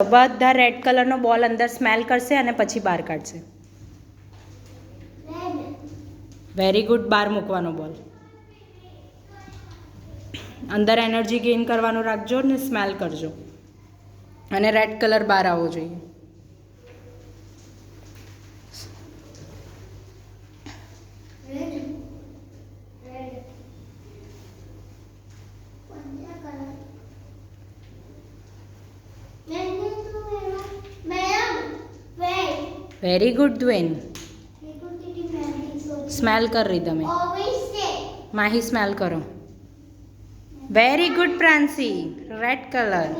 બધા રેડ કલરનો બોલ અંદર સ્મેલ કરશે અને પછી બહાર કાઢશે. Very good. બહાર મૂકવાનો બોલ. અંદર એનર્જી ગેઇન કરવાનું રાખજો ને સ્મેલ કરજો. અને રેડ કલર બહાર આવવો જોઈએ. Very good દ્વેન. સ્મેલ કર રહી તમે. માહી સ્મેલ કરો. Very good Pransi. Red colour.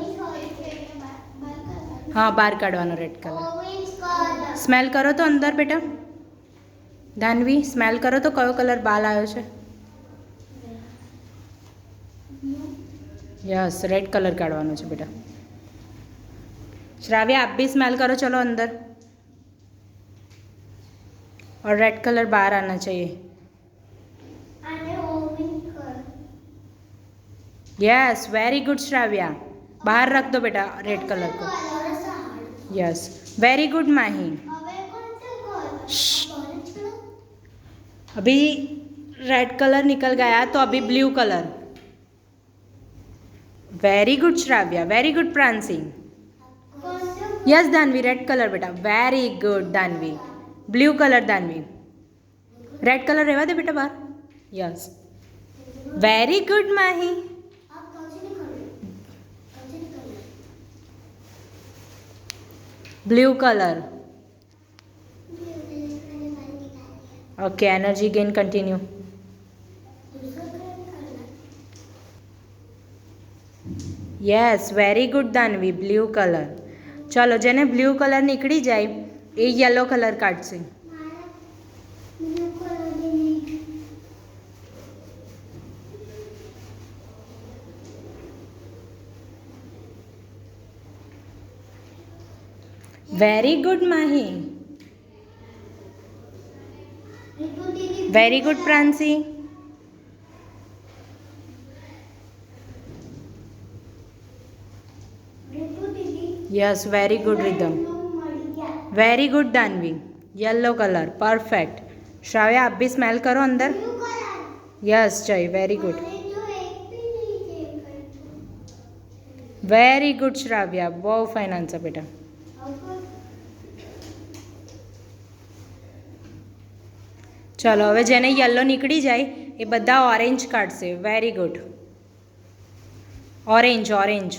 હા, બહાર કાઢવાનો રેડ કલર. સ્મેલ કરો તો અંદર બેટા. ધાનવી સ્મેલ કરો તો કયો કલર બહાર આવ્યો છે. યસ, રેડ કલર કાઢવાનો છે બેટા. श्राव्या आप भी स्मेल करो. चलो अंदर. और रेड कलर बाहर आना चाहिए. Yes, very good Shravya. बाहर रख दो बेटा रेड कलर को. Yes, very good Mahi. अभी रेड कलर निकल गया तो अभी blue colour. Very good Shravya. Very good Pransi. Yes Danvi, red colour बेटा. Very good Danvi. Blue colour Danvi. Red colour रहवा दे बेटा बाहर. Yes, very good Mahi. Blue colour. Okay, energy gain continue. Yes, very good Danvi. Blue colour. चलो, जेने ब्लू कलर निकली जाए ए येलो कलर काटશે. Very good Mahi. Very good Pransi. Yes, very good Ridham. Very good Danvi. Yellow colour perfect. Shravya आप भी स्मेल करो अंदर. Yes Jay, very good. Very good Shravya. बहुत फाइन आंसर बेटा. चलो હવે જેને યલો નીકળી જાય એ બધા ઓરેન્જ કાઢશે. Very good. Orange orange.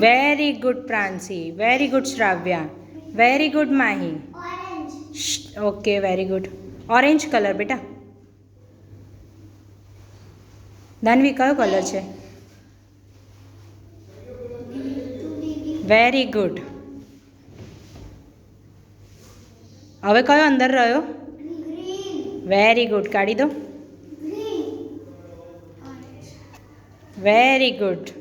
Very good Pransi. Very good Shravya. Very good Mahi. Okay, very good. Orange colour बेटा. दानवी कयो कलर है. Very good. हवे कयो अंदर रह्यो. Very good. काढ़ी दो. Very good.